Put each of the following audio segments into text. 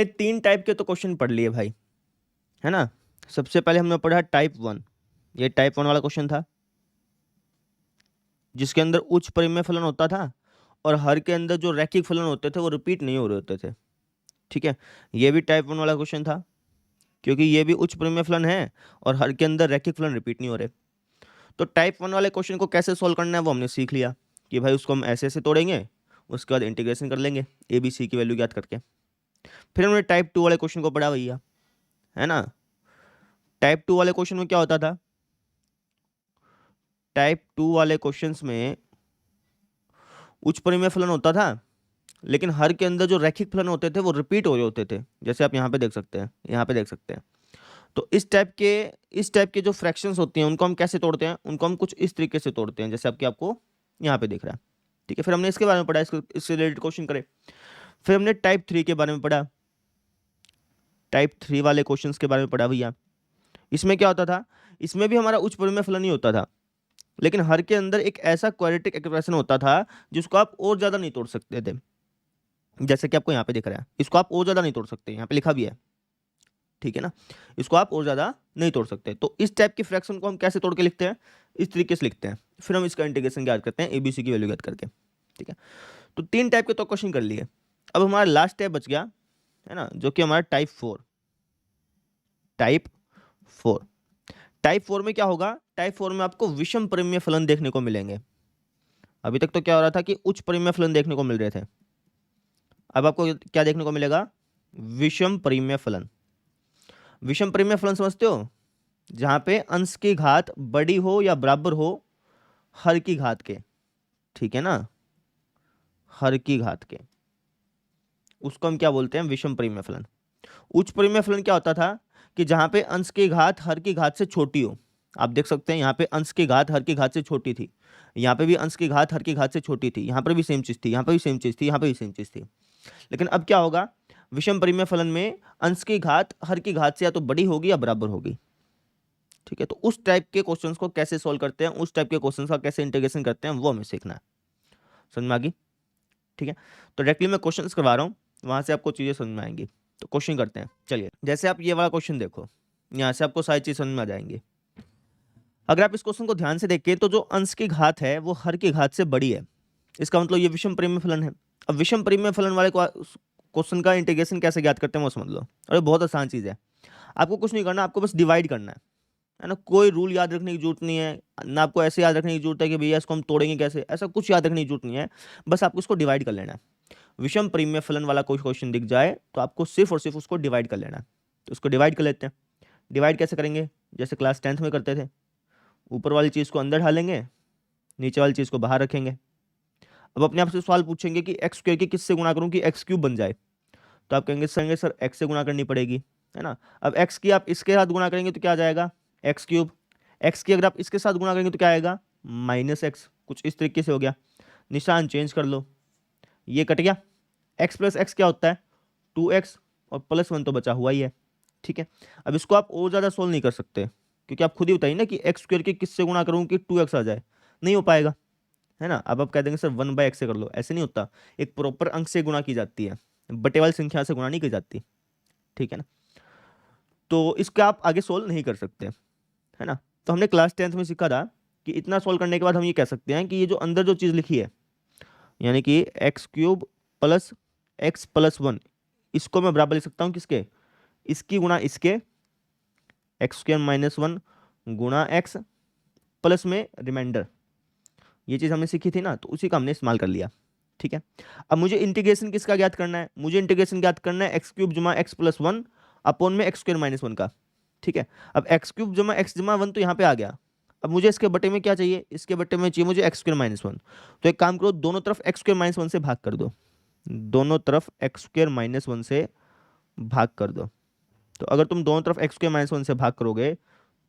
तीन टाइप के तो क्वेश्चन पढ़ लिए भाई, है ना। सबसे पहले हमने पढ़ा टाइप 1। ये टाइप 1 वाला क्वेश्चन था जिसके अंदर उच्च परिमेय फलन होता था और हर के अंदर जो रैखिक फलन होते थे वो रिपीट नहीं हो रहे होते थे। ठीक है, ये भी टाइप 1 वाला क्वेश्चन था क्योंकि ये भी उच्च परिमेय फलन है और हर के अंदर रैखिक फलन रिपीट नहीं हो रहे। तो टाइप 1 वाले क्वेश्चन को कैसे सॉल्व करना है वो हमने सीख लिया कि भाई उसको हम ऐसे ऐसे तोड़ेंगे, उसके बाद इंटीग्रेशन कर लेंगे ए बी सी की वैल्यू ज्ञात करके। फिर हमने टाइप 2 वाले क्वेश्चन को पढ़ा भैया, है ना। टाइप 2 वाले क्वेश्चन में क्या होता था, टाइप 2 वाले क्वेश्चंस में उच्च परिमेय फलन होता था लेकिन हर के अंदर जो रैखिक फलन होते थे वो रिपीट हो रहे होते थे, जैसे आप यहाँ पे देख सकते हैं, यहाँ पे देख सकते हैं। तो इस टाइप के जो फ्रैक्शंस होती हैं उनको हम कैसे तोड़ते हैं, उनको हम कुछ इस तरीके से तोड़ते हैं जैसे आपको यहाँ पे दिख रहा है। ठीक है, फिर हमने इसके बारे में पढ़ा, इससे रिलेटेड क्वेश्चन करे। फिर हमने टाइप 3 के बारे में पढ़ा, टाइप 3 वाले क्वेश्चंस के बारे में पढ़ा भैया। इसमें क्या होता था, इसमें भी हमारा उच्च परिमेय फलन ही होता था लेकिन हर के अंदर एक ऐसा क्वाड्रेटिक एक्सप्रेशन होता था जिसको आप और ज्यादा नहीं तोड़ सकते थे, जैसे कि आपको यहाँ पे दिख रहा है। इसको आप और ज्यादा नहीं तोड़ सकते, यहाँ पे लिखा भी है, ठीक है ना। इसको आप और ज्यादा नहीं तोड़ सकते। तो इस टाइप की फ्रैक्शन को हम कैसे तोड़ के लिखते हैं, इस तरीके से लिखते हैं। फिर हम इसका इंटीग्रेशन याद करते हैं एबीसी की वैल्यू याद करके। ठीक है, तो तीन टाइप के तो क्वेश्चन कर लिए। अब हमारा लास्ट टाइप बच गया, है ना, जो कि हमारा टाइप 4। टाइप 4, टाइप 4 में क्या होगा, टाइप 4 में आपको विषम परिमेय फलन देखने को मिलेंगे। अभी तक तो क्या हो रहा था कि उच्च परिमेय फलन देखने को मिल रहे थे, अब आपको क्या देखने को मिलेगा, विषम परिमेय फलन। विषम परिमेय फलन समझते हो, जहां पे अंश की घात बड़ी हो या बराबर हो हर की घात के, ठीक है ना, हर की घात के, उसको हम क्या बोलते हैं, विषम परिमेय फलन। उच्च परिमेय फलन क्या होता था कि जहां पे अंश की घात हर की घात से छोटी हो। आप देख सकते हैं यहाँ पे अंश की घात हर की घात से छोटी थी, यहाँ पे भी अंश की घात हर की घात से छोटी थी, यहाँ पर भी सेम चीज थी, यहाँ पर भी सेम चीज थी, यहाँ पर भी सेम चीज थी। लेकिन अब क्या होगा, विषम परिमेय फलन में अंश की घात हर की घात से या तो बड़ी होगी या बराबर होगी। ठीक है, तो उस टाइप के क्वेश्चंस को कैसे सॉल्व करते हैं, उस टाइप के क्वेश्चंस का कैसे इंटीग्रेशन करते हैं वो हमें सीखना है। समझ में आ गई। ठीक है, तो डायरेक्टली मैं क्वेश्चंस करवा रहा हूँ, वहां से आपको चीजें समझ में आएंगी। तो क्वेश्चन करते हैं, चलिए। जैसे आप ये वाला क्वेश्चन देखो, यहाँ से आपको सारी चीज समझ में आ जाएंगी। अगर आप इस क्वेश्चन को ध्यान से देखें तो जो अंश की घात है वो हर की घात से बड़ी है, इसका मतलब ये विषम परिमेय फलन है। अब विषम परिमेय फलन वाले क्वेश्चन का इंटीग्रेशन कैसे ज्ञात करते हैं वो समझ लो। अरे बहुत आसान चीज है, आपको कुछ नहीं करना, आपको बस डिवाइड करना है ना। कोई रूल याद रखने की जरूरत नहीं है ना, आपको ऐसे याद रखने की जरूरत है कि भैया इसको हम तोड़ेंगे कैसे, ऐसा कुछ याद रखने की जरूरत नहीं है। बस आपको इसको डिवाइड कर लेना है। विषम परिमेय फलन वाला कोई क्वेश्चन दिख जाए तो आपको सिर्फ और सिर्फ उसको डिवाइड कर लेना है। तो उसको डिवाइड कर लेते हैं। डिवाइड कैसे करेंगे, जैसे क्लास 10th में करते थे, ऊपर वाली चीज़ को अंदर ढालेंगे, नीचे वाली चीज़ को बाहर रखेंगे। अब अपने आप से सवाल पूछेंगे कि एक्स स्क्वायर की किससे गुणा करूं कि एक्स क्यूब बन जाए, तो आप कहेंगे सर एक्स से गुणा करनी पड़ेगी, है ना। अब एक्स की आप इसके साथ गुणा करेंगे तो क्या आ जाएगा, एक्स क्यूब। एक्स की अगर आप इसके साथ गुणा करेंगे तो क्या आएगा, माइनस एक्स। कुछ इस तरीके से हो गया, निशान चेंज कर लो, ये कट गया। एक्स प्लस एक्स क्या होता है, 2x, और प्लस 1 तो बचा हुआ ही है। ठीक है, अब इसको आप और ज़्यादा सोल्व नहीं कर सकते क्योंकि आप खुद ही बताइए ना कि एक्स स्क्वायर की किससे गुणा करूँ कि 2x आ जाए, नहीं हो पाएगा, है ना। अब आप कह देंगे सर 1/x से कर लो, ऐसे नहीं होता, एक प्रॉपर अंक से गुणा की जाती है, बटे वाली संख्या से गुणा नहीं की जाती। ठीक है ना, तो इसका आप आगे सोल्व नहीं कर सकते, है ना। तो हमने क्लास 10th में सीखा था कि इतना सोल्व करने के बाद हम ये कह सकते हैं कि ये जो अंदर जो चीज़ लिखी है, यानी कि x cube plus x plus 1, इसको मैं बराबर लिख सकता हूँ किसके, इसकी गुणा इसके, एक्स स्क्वायर माइनस 1 गुणा एक्स प्लस में रिमाइंडर। ये चीज़ हमने सीखी थी ना, तो उसी का हमने इस्तेमाल कर लिया। ठीक है, अब मुझे इंटीग्रेशन किसका ज्ञात करना है, मुझे इंटीग्रेशन ज्ञात करना है एक्स क्यूब जमा एक्स प्लस 1 अपॉन में एक्स स्क्वायर माइनस 1 का। ठीक है, अब एक्स क्यूब जमा एक्स जमा 1 तो यहाँ पे आ गया। अब मुझे इसके बटे में क्या चाहिए, इसके बटे में चाहिए मुझे एक्स स्क्वायर माइनस 1। तो एक काम करो, दोनों तरफ एक्स स्क्वायर माइनस 1 से भाग कर दो, दोनों तरफ एक्स स्क्वायर माइनस 1 से भाग कर दो। तो अगर तुम दोनों तरफ एक्स स्क्वायर माइनस 1 से भाग करोगे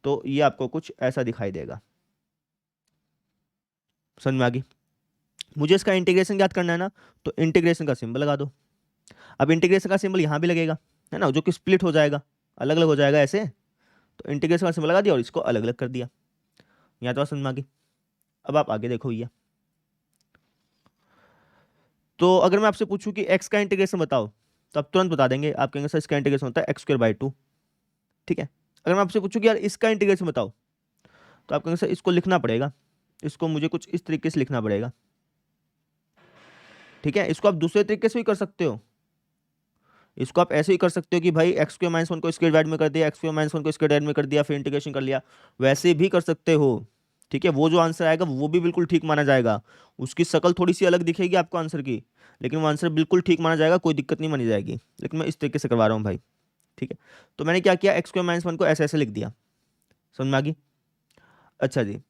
तो ये आपको कुछ ऐसा दिखाई देगा। समझ में आ गई। मुझे इसका इंटीग्रेशन याद करना है ना, तो इंटीग्रेशन का सिंबल लगा दो। अब इंटीग्रेशन का सिंबल यहाँ भी लगेगा, है ना, जो कि स्प्लिट हो जाएगा, अलग अलग हो जाएगा ऐसे। तो इंटीग्रेशन का सिंबल लगा दिया और इसको अलग अलग कर दिया। यहाँ तो समझ में आ गई। अब आप आगे देखो भैया, तो अगर मैं आपसे पूछूं कि एक्स का इंटीग्रेशन बताओ, तो आप तुरंत बता देंगे, आप कहेंगे सर इसका इंटीग्रेशन होता है x²/2। ठीक है, अगर मैं आपसे पूछूँ कि यार इसका इंटीग्रेशन बताओ, तो आप कहेंगे सर इसको लिखना पड़ेगा, इसको मुझे कुछ इस तरीके से लिखना पड़ेगा। ठीक है, इसको आप दूसरे तरीके से भी कर सकते हो, इसको आप ऐसे ही कर सकते हो कि भाई x² - 1 को स्क्वायर डिवाइड में कर दिया, x² - 1 को स्क्वायर डिवाइड में कर दिया, फिर इंटीग्रेशन कर लिया, वैसे भी कर सकते हो। ठीक है, वो जो आंसर आएगा वो भी बिल्कुल ठीक माना जाएगा, उसकी शक्ल थोड़ी सी अलग दिखेगी आपको आंसर की, लेकिन वो आंसर बिल्कुल ठीक माना जाएगा, कोई दिक्कत नहीं मानी जाएगी। लेकिन मैं इस तरीके से करवा रहा हूँ भाई। ठीक है, तो मैंने क्या किया, x² - 1 को ऐसे ऐसे लिख दिया, समझ में आ गई। अच्छा जी,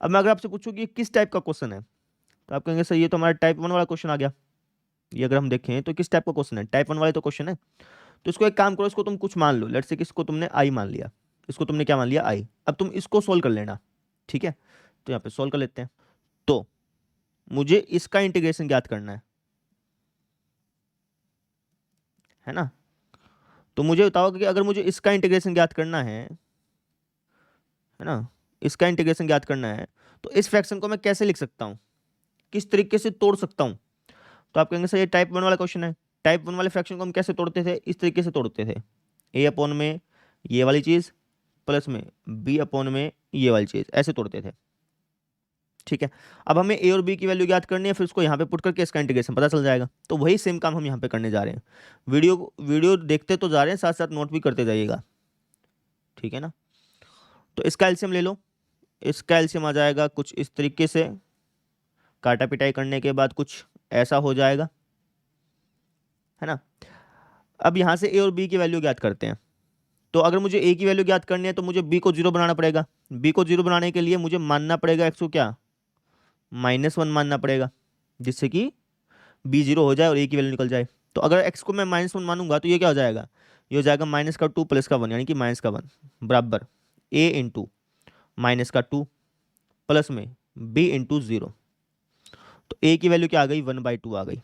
अब मैं अगर आपसे पूछूँ कि ये किस टाइप का क्वेश्चन है, तो आप कहेंगे सर ये तो हमारा टाइप 1 वाला क्वेश्चन आ गया। ये अगर हम देखें तो किस टाइप का क्वेश्चन है, टाइप 1 वाले तो क्वेश्चन है। तो इसको एक काम करो, इसको तुम कुछ मान लो, लेट्स से कि इसको तुमने आई मान लिया, इसको तुमने क्या मान लिया, आई। अब तुम इसको सोल्व कर लेना। ठीक है, तो यहाँ पे सोल्व कर लेते हैं। तो मुझे इसका इंटीग्रेशन ज्ञात करना है ना। तो मुझे बताओ कि अगर मुझे इसका इंटीग्रेशन ज्ञात करना है ना, इसका इंटीग्रेशन ज्ञात करना है, तो इस फ्रैक्शन को मैं कैसे लिख सकता हूँ, किस तरीके से तोड़ सकता हूँ। तो आप कहेंगे सर ये टाइप 1 वाला क्वेश्चन है, टाइप 1 वाले फ्रैक्शन को हम कैसे तोड़ते थे, इस तरीके से तोड़ते थे, a/, में ये वाली चीज़ प्लस में b/, में ये वाली चीज़, ऐसे तोड़ते थे। ठीक है, अब हमें a और b की वैल्यू याद करनी है, फिर उसको यहाँ पे पुट करके इसका इंटीग्रेशन पता चल जाएगा। तो वही सेम काम हम यहाँ पे करने जा रहे हैं। वीडियो देखते तो जा रहे हैं, साथ साथ नोट भी करते जाइएगा। ठीक है ना, तो इसका एलसीएम ले लो, इसका एलसीएम आ जाएगा कुछ इस तरीके से, काटा पिटाई करने के बाद कुछ ऐसा हो जाएगा, है ना। अब यहाँ से a और b की वैल्यू ज्ञात करते हैं। तो अगर मुझे a की वैल्यू ज्ञात करनी है तो मुझे b को 0 बनाना पड़ेगा। b को 0 बनाने के लिए मुझे मानना पड़ेगा x को क्या, -1 मानना पड़ेगा, जिससे कि b 0 हो जाए और a की वैल्यू निकल जाए। तो अगर x को मैं -1 मानूंगा तो ये क्या हो जाएगा, ये हो जाएगा -2 + 1, यानी कि -1 बराबर a इंटू -2 प्लस में b इंटू 0। तो a की वैल्यू क्या आ गई, 1/2 आ गई।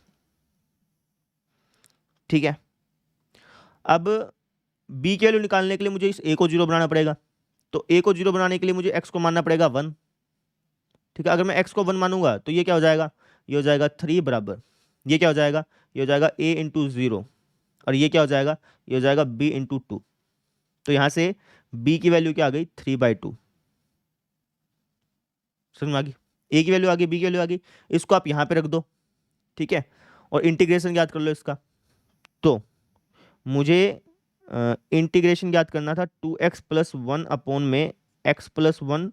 ठीक है, अब b की वैल्यू निकालने के लिए मुझे इस a को 0 बनाना पड़ेगा। तो a को 0 बनाने के लिए मुझे x को मानना पड़ेगा 1। ठीक है, अगर मैं x को 1 मानूंगा तो ये क्या हो जाएगा, ये हो जाएगा 3 बराबर, ये क्या हो जाएगा, ये हो जाएगा a इंटू 0, और ये क्या हो जाएगा, ये हो जाएगा b इंटू 2। तो यहाँ से b की वैल्यू क्या आ गई, 3/2। समझ में आ गई, a की वैल्यू आ गई, b की वैल्यू आ गई, इसको आप यहाँ पे रख दो। ठीक है, और इंटीग्रेशन याद कर लो इसका। तो मुझे इंटीग्रेशन याद करना था 2x + 1 में x + 1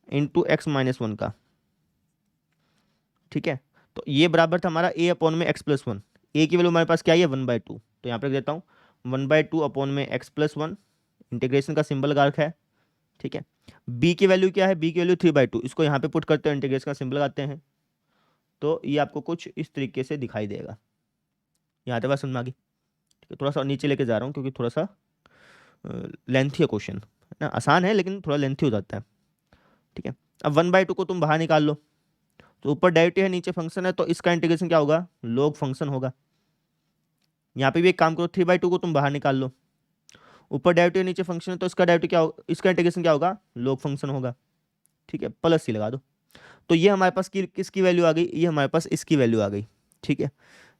इंटू x-1 का। ठीक है, तो ये बराबर था हमारा a/, में x + 1। a की वैल्यू हमारे पास क्या है, 1/2, तो यहाँ पे रख देता हूँ 1/2 में x + 1, इंटीग्रेशन का सिंबल लगा रखा है। ठीक है, b की वैल्यू क्या है, b की वैल्यू 3/2, इसको यहाँ पे पुट करते हैं, इंटीग्रेशन का सिंबल लगाते हैं, तो ये आपको कुछ इस तरीके से दिखाई देगा। यहाँ तक बात समझ में आ गई। ठीक है, थोड़ा सा नीचे लेके जा रहा हूँ क्योंकि थोड़ा सा लेंथी है क्वेश्चन, है ना, आसान है लेकिन थोड़ा लेंथी हो जाता है। ठीक है, अब 1/2 को तुम बाहर निकाल लो, तो ऊपर डेरिवेटिव है, नीचे फंक्शन है, तो इसका इंटीग्रेशन क्या होगा, लॉग फंक्शन होगा। यहाँ पे भी एक काम करो, 3/2 को तुम बाहर निकाल लो, ऊपर डेरिवेटिव नीचे फंक्शन है, तो इसका डेरिवेटिव क्या होगा, इसका इंटीग्रेशन क्या होगा, लॉग फंक्शन होगा। ठीक है, प्लस ही लगा दो। तो ये हमारे पास किसकी वैल्यू आ गई, ये हमारे पास इसकी वैल्यू आ गई। ठीक है,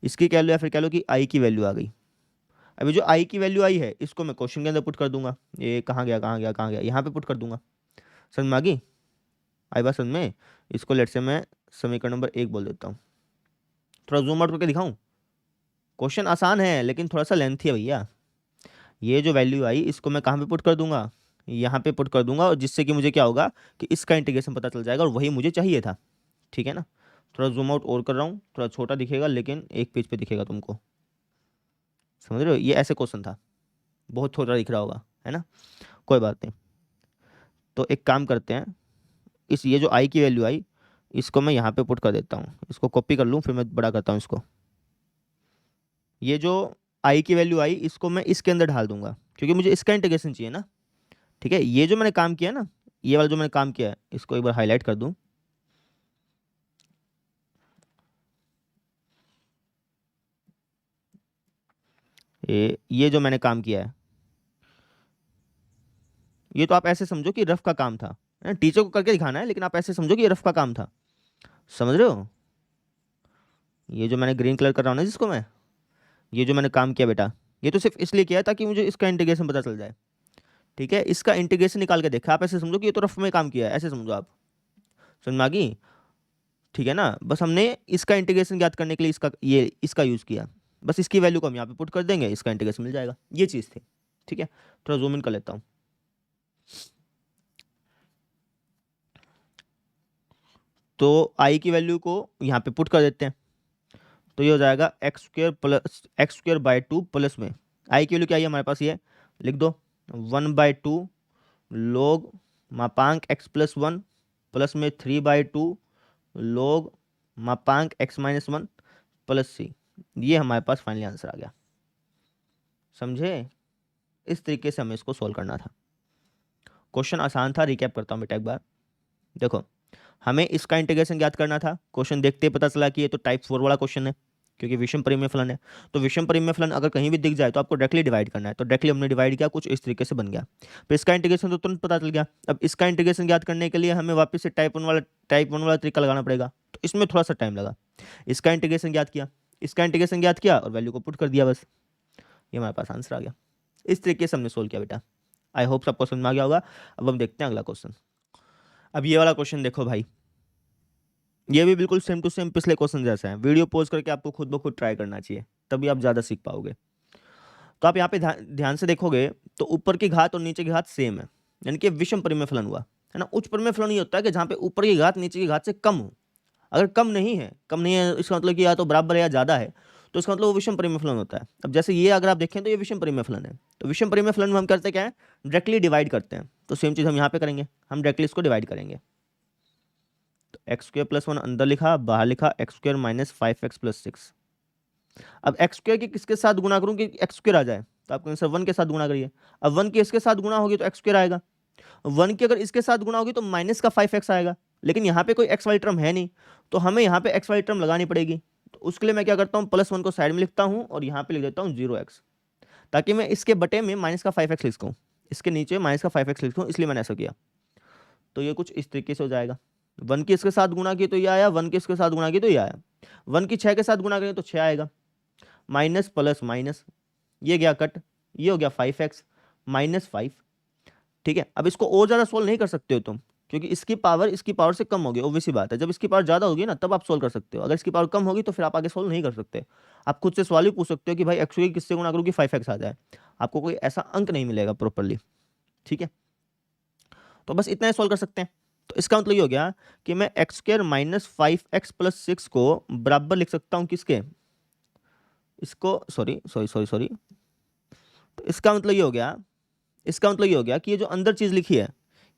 इसकी कह लो या फिर कह लो कि आई की वैल्यू आ गई। अभी जो आई की वैल्यू आई है इसको मैं क्वेश्चन के अंदर पुट कर दूंगा, ये कहाँ गया कहाँ गया कहाँ गया, यहाँ पे पुट कर दूंगा। समझ में आ गई, आई बात समझ में। इसको लेट से मैं समीकरण नंबर 1 बोल देता हूँ, थोड़ा जूम आउट करके दिखाऊं। क्वेश्चन आसान है लेकिन थोड़ा सा लेंथी है भैया। ये जो वैल्यू आई इसको मैं कहाँ पे पुट कर दूंगा, यहाँ पे पुट कर दूंगा, और जिससे कि मुझे क्या होगा कि इसका इंटीग्रेशन पता चल जाएगा, और वही मुझे चाहिए था। ठीक है ना, थोड़ा जूम आउट और कर रहा हूँ, थोड़ा छोटा दिखेगा लेकिन एक पेज पे दिखेगा तुमको, समझ रहे हो। ये ऐसे क्वेश्चन था, बहुत छोटा दिख रहा होगा, है ना, कोई बात नहीं। तो एक काम करते हैं, इस ये जो आई की वैल्यू आई इसको मैं यहाँ पे पुट कर देता हूँ, इसको कॉपी कर लूँ फिर मैं बड़ा करता हूँ इसको। ये जो आई की वैल्यू आई इसको मैं इसके अंदर ढाल दूंगा क्योंकि मुझे इसका इंटीग्रेशन चाहिए ना। ठीक है, ये जो मैंने काम किया ना, ये वाला जो मैंने काम किया है इसको एक बार हाईलाइट कर दूं। ये जो मैंने काम किया है, ये तो आप ऐसे समझो कि रफ का काम था, टीचर को करके दिखाना है लेकिन आप ऐसे समझो कि ये रफ का काम था, समझ रहे हो। ये जो मैंने ग्रीन कलर कर रहा हूँ ना जिसको मैं, ये जो मैंने काम किया बेटा, ये तो सिर्फ इसलिए किया है ताकि मुझे इसका इंटीग्रेशन पता चल जाए। ठीक है, इसका इंटीग्रेशन निकाल के देखा, आप ऐसे समझो कि ये तो रफ में काम किया है, ऐसे समझो आप, समझ में आ गई? ठीक है ना, बस हमने इसका इंटीग्रेशन ज्ञात करने के लिए इसका यूज़ किया, बस इसकी वैल्यू को हम यहाँ पे पुट कर देंगे, इसका इंटीग्रेशन मिल जाएगा, ये चीज़ थी। ठीक है, थोड़ा जूम इन कर लेता हूँ। तो आई की वैल्यू को यहाँ पे पुट कर देते हैं, तो ये हो जाएगा x² प्लस में आई की वैल्यू क्या है हमारे पास, ये लिख दो 1/2 log मापांक x+1 प्लस में 3/2 log मापांक x-1 प्लस c। ये हमारे पास फाइनली आंसर आ गया। समझे? इस तरीके से हमें इसको सॉल्व करना था। क्वेश्चन आसान था, रिकैप करता हूँ बेटा एक बार। देखो, हमें इसका इंटीग्रेशन ज्ञात करना था, क्वेश्चन देखते ही पता चला कि ये तो टाइप 4 वाला क्वेश्चन है, क्योंकि विषम परिमेय फलन है। तो विषम परिमेय फलन अगर कहीं भी दिख जाए तो आपको डायरेक्टली डिवाइड करना है, तो डायरेक्टली हमने डिवाइड किया, कुछ इस तरीके से बन गया। फिर इसका इंटीग्रेशन तो तुरंत पता चल गया। अब इसका इंटीग्रेशन ज्ञात करने के लिए हमें वापस से टाइप 1 वाला तरीका लगाना पड़ेगा, तो इसमें थोड़ा सा टाइम लगा। इसका इंटीग्रेशन ज्ञात किया, इसका इंटीग्रेशन ज्ञात किया और वैल्यू को पुट कर दिया, बस ये हमारे पास आंसर आ गया। इस तरीके से हमने सोल्व किया बेटा। आई होप सबको समझ में आ गया होगा। अब हम देखते हैं अगला क्वेश्चन। अब ये वाला क्वेश्चन देखो भाई, ये भी बिल्कुल सेम टू सेम पिछले क्वेश्चन जैसा है। वीडियो पॉज करके आपको खुद ब खुद ट्राई करना चाहिए, तभी आप ज़्यादा सीख पाओगे। तो आप यहाँ पे ध्यान से देखोगे तो ऊपर की घात और नीचे की घात सेम है, यानी कि विषम परिमेय फलन हुआ है ना। उच्च परिमेय फलन ये होता है कि जहाँ पे ऊपर की घात नीचे की घात से कम हो। अगर कम नहीं है इसका मतलब कि या तो बराबर है या ज़्यादा है, तो इसका मतलब वो विषम परिमेय फलन होता है। अब जैसे ये अगर आप देखें तो ये विषम परिमेय फलन है, तो विषम परिमेय फलन में हम करते क्या है, डायरेक्टली डिवाइड करते हैं। तो सेम चीज़ हम यहाँ पे करेंगे, हम डायरेक्टली इसको डिवाइड करेंगे। तो x² + 1 अंदर लिखा, बाहर लिखा x² - 5x + 6। अब x² की किसके साथ गुणा करूँ कि x² आ जाए, तो आपको आंसर 1 के साथ गुणा करिए। अब 1 की इसके साथ गुणा होगी तो x² आएगा, 1 की अगर इसके साथ गुणा होगी तो माइनस का 5x आएगा। लेकिन यहाँ पे कोई x वाली टर्म है नहीं, तो हमें यहाँ पे x वाली टर्म लगानी पड़ेगी। तो उसके लिए मैं क्या करता हूँ, +1 को साइड में लिखता हूँ और यहाँ पे लिख देता हूँ 0x, ताकि मैं इसके बटे में माइनस का 5x लिख सकूँ, इसके नीचे माइनस का 5x लिख सकूँ, इसलिए मैंने ऐसा किया। तो ये कुछ इस तरीके से हो जाएगा। 1 की इसके साथ गुणा की तो ये आया, 1 की इसके साथ गुणा की तो ये आया, 1 की 6 के साथ गुणा करें तो 6 आएगा, माइनस प्लस माइनस, ये गया कट, ये हो गया 5x -5। ठीक है, अब इसको और ज़्यादा सोल्व नहीं कर सकते हो तुम, क्योंकि इसकी पावर से कम होगी, ऑब्वियस सी बात है। जब इसकी पावर ज़्यादा होगी ना तब आप सोल्व कर सकते हो, अगर इसकी पावर कम होगी तो फिर आप आगे सोल्व नहीं कर सकते। आप खुद से सवाल भी पूछ सकते हो कि भाई x किससे गुणा करूँ कि 5x आ जाए, आपको कोई ऐसा अंक नहीं मिलेगा प्रॉपरली। ठीक है, तो बस इतना ही सोल्व कर सकते हैं। तो इसका मतलब ये हो गया कि मैं x² - 5x + 6 को बराबर लिख सकता हूँ किसके, इसको सॉरी। तो इसका मतलब ये हो गया कि ये जो अंदर चीज़ लिखी है,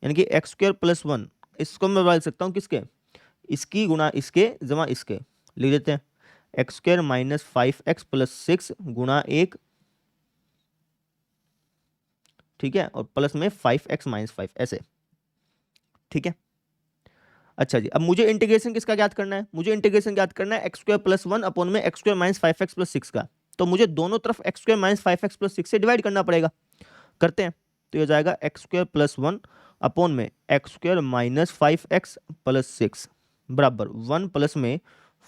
यानी कि x² + 1, इसको मैं बदल सकता हूँ किसके, इसकी गुणा इसके जमा इसके, लिख देते हैं x² - 5x + 6 गुणा 1, ठीक है, और प्लस में 5x - 5 ऐसे। ठीक है, अच्छा जी, अब मुझे इंटीग्रेशन किसका ज्ञात करना है, मुझे इंटीग्रेशन ज्ञात करना है x² + 1 अपॉन में x² - 5x + 6 का। तो मुझे दोनों तरफ x² - 5x + 6 से डिवाइड करना पड़ेगा, करते हैं। तो ये हो जाएगा x² + 1 अपॉन में x² - 5x + 6 बराबर 1 प्लस में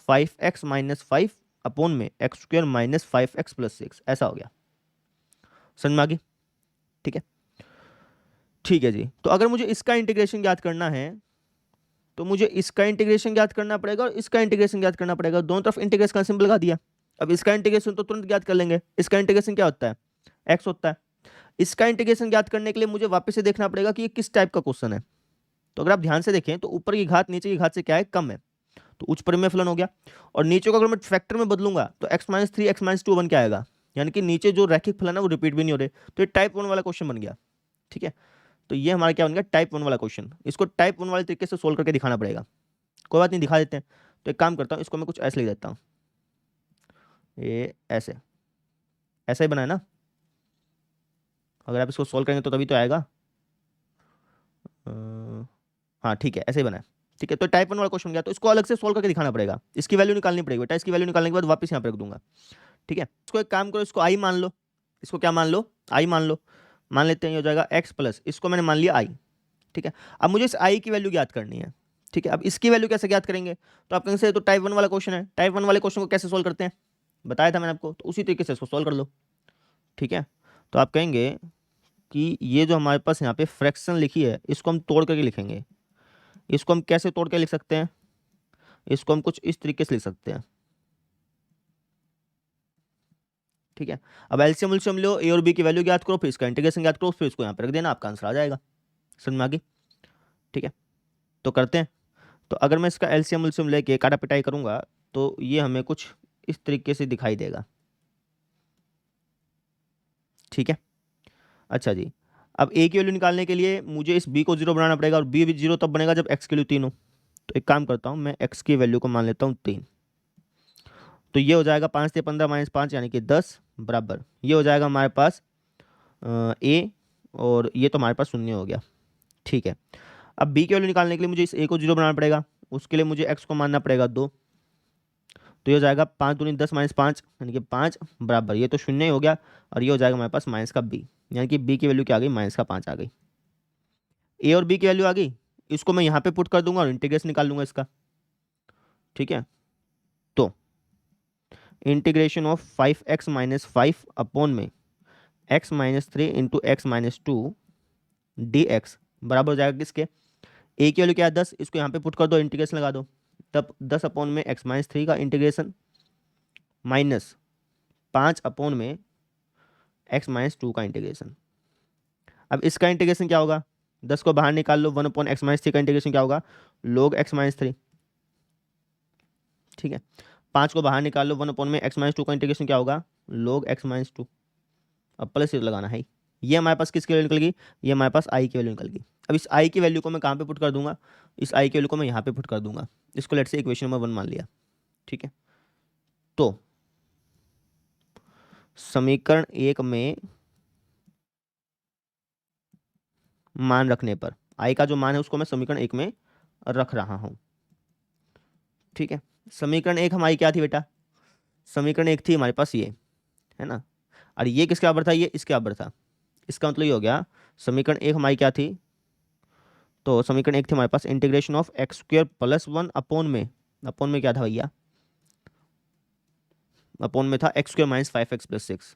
5x - 5 अपॉन में x² - 5x + 6, ऐसा हो गया। समझ में आ गई? ठीक है, ठीक है जी। तो अगर मुझे इसका इंटीग्रेशन ज्ञात करना है तो मुझे इसका इंटीग्रेशन ज्ञात करना पड़ेगा और इसका इंटीग्रेशन ज्ञात करना पड़ेगा, दोनों तरफ इंटीग्रेशन का सिंबल लगा दिया। अब इसका इंटीग्रेशन तो तुरंत ज्ञात कर लेंगे, इसका इंटीग्रेशन क्या होता है, x होता है। इसका इंटीग्रेशन ज्ञात करने के लिए मुझे वापस से देखना पड़ेगा कि ये किस टाइप का क्वेश्चन है। तो अगर आप ध्यान से देखें तो ऊपर की घात नीचे की घात से क्या है, कम है, तो उच्च परिमेय फलन हो गया। और नीचे को अगर मैं फैक्टर में बदलूंगा तो x - 3 x - 2 बन के आएगा, यानी कि नीचे जो रैखिक फलन है वो रिपीट भी नहीं हो रहे, तो ये टाइप 1 वाला क्वेश्चन बन गया। ठीक है, तो ये हमारा क्या बन गया, टाइप 1 वाला क्वेश्चन। इसको टाइप 1 वाले तरीके से सोल्व करके दिखाना पड़ेगा। कोई बात नहीं, दिखा देते हैं। तो एक काम करता हूँ, इसको मैं कुछ ऐसे लिख देता हूँ, ये ऐसे ऐसा ही बना है ना, अगर आप इसको सोल्व करेंगे तो तभी तो आएगा। हाँ ठीक है, ऐसे ही बना है। ठीक है, तो टाइप 1 वाला क्वेश्चन गया, तो इसको अलग से सोल्व करके दिखाना पड़ेगा, इसकी वैल्यू निकालनी पड़ेगी बेटा, इसकी वैल्यू निकालने के बाद वापस यहाँ पे रख दूंगा। ठीक है, इसको एक काम करो, इसको आई मान लो, इसको क्या मान लो, आई मान लो, मान लेते हैं, ये हो जाएगा x प्लस, इसको मैंने मान लिया आई। ठीक है, अब मुझे इस आई की वैल्यू ज्ञात करनी है। ठीक है, अब इसकी वैल्यू कैसे ज्ञात करेंगे, तो आप कहेंगे तो टाइप 1 वाला क्वेश्चन है, टाइप 1 वाले क्वेश्चन को कैसे सोल्व करते हैं, बताया था मैंने आपको, तो उसी तरीके से इसको सॉल्व कर लो। ठीक है, तो आप कहेंगे कि ये जो हमारे पास यहाँ पे फ्रैक्शन लिखी है इसको हम तोड़ करके लिखेंगे। इसको हम कैसे तोड़ के लिख सकते हैं, इसको हम कुछ इस तरीके से लिख सकते हैं। ठीक है, अब एलसीएम उलसीएम लो, ए और बी की वैल्यू ज्ञात करो, फिर इसका इंटीग्रेशन ज्ञात करो, फिर इसको यहाँ पर रख देना, आपका आंसर आ जाएगा। समझ में आ गई? ठीक है, तो करते हैं। तो अगर मैं इसका एलसीएम उलसीएम लेके काटा पिटाई करूंगा तो ये हमें कुछ इस तरीके से दिखाई देगा। ठीक है, अच्छा जी, अब ए की वैल्यू निकालने के लिए मुझे इस बी को जीरो बनाना पड़ेगा, और बी भी जीरो तब बनेगा जब एक्स की वैल्यू 3 हो। तो एक काम करता हूँ, मैं एक्स की वैल्यू को मान लेता हूँ 3। तो ये हो जाएगा 5 से 15 माइनस 5 यानी कि 10 बराबर, ये हो जाएगा हमारे पास ए, और ये तो हमारे पास शून्य हो गया। ठीक है, अब बी की वैल्यू निकालने के लिए मुझे इस ए को जीरो बनाना पड़ेगा, उसके लिए मुझे एक्स को मानना पड़ेगा 2। तो ये हो जाएगा 5 दूनी 10 माइनस 5 यानी कि 5 बराबर, ये तो शून्य ही हो गया, और ये हो जाएगा हमारे पास माइनस का बी, यानी कि बी की वैल्यू क्या आ गई, माइनस का 5 आ गई। ए और बी की वैल्यू आ गई, इसको मैं यहाँ पे पुट कर दूंगा और इंटीग्रेशन निकाल लूंगा इसका। ठीक है, तो integration of 5x minus 5 upon में x minus 3 into x minus 2 D x बराबर हो जाएगा किसके, ए की वैल्यू क्या है 10, इसको यहाँ पे पुट कर दो, इंटीग्रेशन लगा दो, तब 10 अपॉन में x माइनस 3 का इंटीग्रेशन माइनस 5 अपॉन में x माइनस 2 का इंटीग्रेशन। अब इसका इंटीग्रेशन क्या होगा, 10 को बाहर निकाल लो, 1 अपॉन एक्स माइनस 3 का इंटीग्रेशन क्या होगा, log x माइनस 3। ठीक है, 5 को बाहर निकाल लो, 1 अपॉन में एक्स माइनस 2 का इंटीग्रेशन क्या होगा, log x माइनस 2। अब प्लस ये लगाना है, ये हमारे पास किसकी वैल्यू निकल गई, ये हमारे पास आई की वैल्यू निकल गई। अब इस आई की वैल्यू को मैं कहाँ पे पुट कर दूंगा, इस आई की वैल्यू को मैं यहाँ पे पुट कर दूंगा, इसको लेट से इक्वेशन नंबर 1 मान लिया। ठीक है, तो समीकरण 1 में मान रखने पर आई का जो मान है उसको मैं समीकरण 1 में रख रहा हूं। ठीक है, समीकरण 1 हमारी क्या थी बेटा, समीकरण 1 थी हमारे पास ये, है ना, और ये किसके बराबर था, ये इसके बराबर था। इसका मतलब ये हो गया समीकरण 1 हमारी क्या थी, तो समीकरण 1 थी हमारे पास integration of X square plus 1 upon में क्या था भैया, अपॉन में था X square minus 5x plus 6,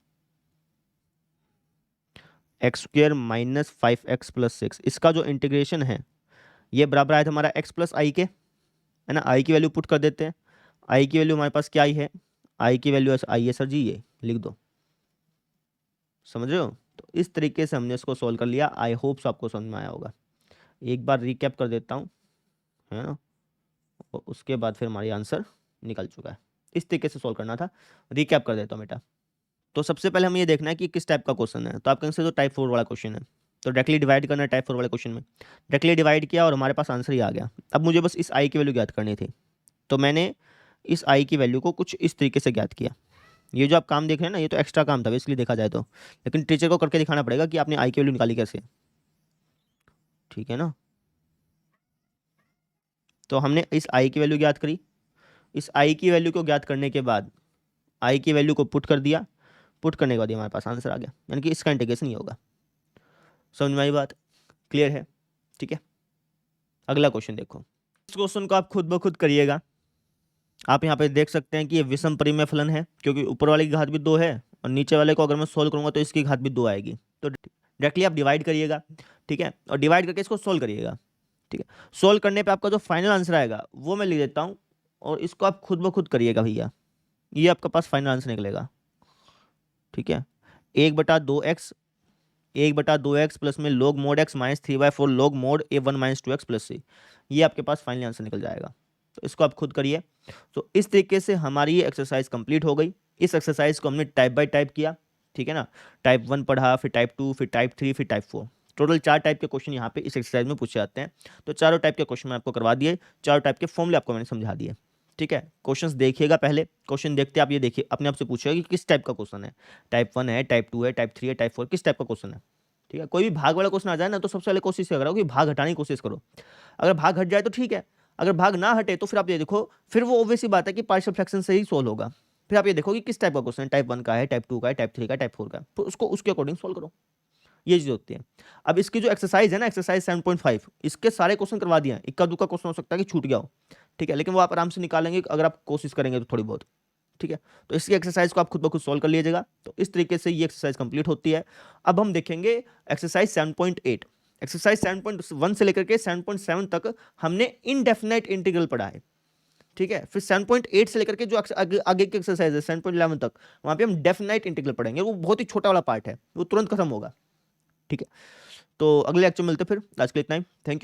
X square minus 5x plus 6, इसका जो इंटीग्रेशन है ये बराबर आया था हमारा x प्लस आई के, है ना। आई की वैल्यू पुट कर देते हैं, आई की वैल्यू हमारे पास क्या आई है, आई की वैल्यू आई है सर जी, ये लिख दो, समझ रहे हो। तो इस तरीके से हमने इसको सॉल्व कर लिया, आई होप आपको समझ में आया होगा। एक बार रिकैप कर देता हूँ, है ना, और उसके बाद फिर हमारी आंसर निकल चुका है। इस तरीके से सॉल्व करना था, रिकैप कर देता हूँ बेटा। तो सबसे पहले हमें ये देखना है कि किस टाइप का क्वेश्चन है, तो आप कहें से जो टाइप 4 वाला क्वेश्चन है, तो डायरेक्टली डिवाइड करना है टाइप 4 वाले क्वेश्चन में। डायरेक्टली डिवाइड किया और हमारे पास आंसर ही आ गया। अब मुझे बस इस आई की वैल्यू ज्ञात करनी थी, तो मैंने इस आई की वैल्यू को कुछ इस तरीके से ज्ञात किया। ये जो आप काम देख रहे हैं ना, ये तो एक्स्ट्रा काम था इसलिए देखा जाए तो, लेकिन टीचर को करके दिखाना पड़ेगा कि आपने आई की वैल्यू निकाली कैसे। ठीक है ना, तो हमने इस आई की वैल्यू ज्ञात करी, इस आई की वैल्यू को ज्ञात करने के बाद आई की वैल्यू को पुट कर दिया, पुट करने के बाद हमारे पास आंसर आ गया, यानी कि इसका इंटीग्रेशन ही होगा। समझ में आई बात, क्लियर है। ठीक है, अगला क्वेश्चन देखो, इस क्वेश्चन को आप खुद ब खुद करिएगा। आप यहाँ पे देख सकते हैं कि ये विषम परिमेय फलन है, क्योंकि ऊपर वाले की घात भी 2 है और नीचे वाले को अगर मैं सोल्व करूंगा तो इसकी घात भी 2 आएगी। तो डायरेक्टली आप डिवाइड करिएगा, ठीक है, और डिवाइड करके इसको सोल्व करिएगा। ठीक है, सोल्व करने पे आपका जो फाइनल आंसर आएगा वो मैं लिख देता हूँ, और इसको आप खुद ब खुद करिएगा भैया, ये आपका पास फाइनल आंसर निकलेगा। ठीक है, 1/2x 1/2x प्लस में log mod x minus 3/4 log mod a1 minus 2x plus c, ये आपके पास फाइनल आंसर निकल जाएगा। तो इसको आप खुद करिए। तो इस तरीके से हमारी ये एक्सरसाइज कंप्लीट हो गई। इस एक्सरसाइज को हमने टाइप बाय टाइप किया, ठीक है ना, टाइप 1 पढ़ा, फिर टाइप 2, फिर टाइप 3, फिर टाइप 4। टोटल 4 टाइप के क्वेश्चन यहाँ पे इस एक्सरसाइज में पूछे जाते हैं। तो चारों टाइप के क्वेश्चन मैं आपको करवा दिए, चारों टाइप के फॉर्मूले आपको मैंने समझा दिए। ठीक है, क्वेश्चंस देखिएगा, पहले क्वेश्चन देखते आप ये देखिए, अपने आप से पूछिएगा कि किस टाइप का क्वेश्चन है, टाइप 1 है, टाइप 2 है, टाइप 3 है, टाइप 4, किस टाइप का क्वेश्चन है। ठीक है, कोई भी भाग वाला क्वेश्चन आ जाए ना तो सबसे पहले कोशिश करो कि भाग हटाने की कोशिश करो। अगर भाग हट जाए तो ठीक है, अगर भाग ना हटे तो फिर आप ये देखो, फिर वो ऑब्वियस सी बात है कि पार्शियल फ्रैक्शन से ही सोल्व होगा। फिर आप ये देखो कि किस टाइप का क्वेश्चन है, टाइप 1 का है, टाइप 2 का है, टाइप 3 का है, टाइप 4 का है, तो उसको उसके अकॉर्डिंग सोल्व करो। ये चीज होती है। अब इसकी जो एक्सरसाइज है ना, एक्सरसाइज 7.5, इसके सारे क्वेश्चन करवा दिए हैं। इक्का दुक्का क्वेश्चन हो सकता है कि छूट गया हो, ठीक है, लेकिन वो आप आराम से निकालेंगे अगर आप कोशिश करेंगे तो थोड़ी बहुत। ठीक है, तो इसी एक्सरसाइज को आप खुद ब खुद सॉल्व कर लीजिएगा। तो इस तरीके से ये एक्सरसाइज कंप्लीट होती है। अब हम देखेंगे एक्सरसाइज 7.8। एक्सरसाइज 7.1 से लेकर के 7.7 तक हमने इनडेफिनाइट इंटीग्रल पढ़ा है, ठीक है। फिर 7.8 से लेकर के जो आगे की एक्सरसाइज है 7.11 तक, वहां पे हम डेफिनाइट इंटीग्रल पढ़ेंगे। वो बहुत ही छोटा वाला पार्ट है, वो तुरंत खत्म होगा, ठीक है। तो अगले लेक्चर में मिलते हैं फिर। आज के लिए इतना ही, थैंक यू।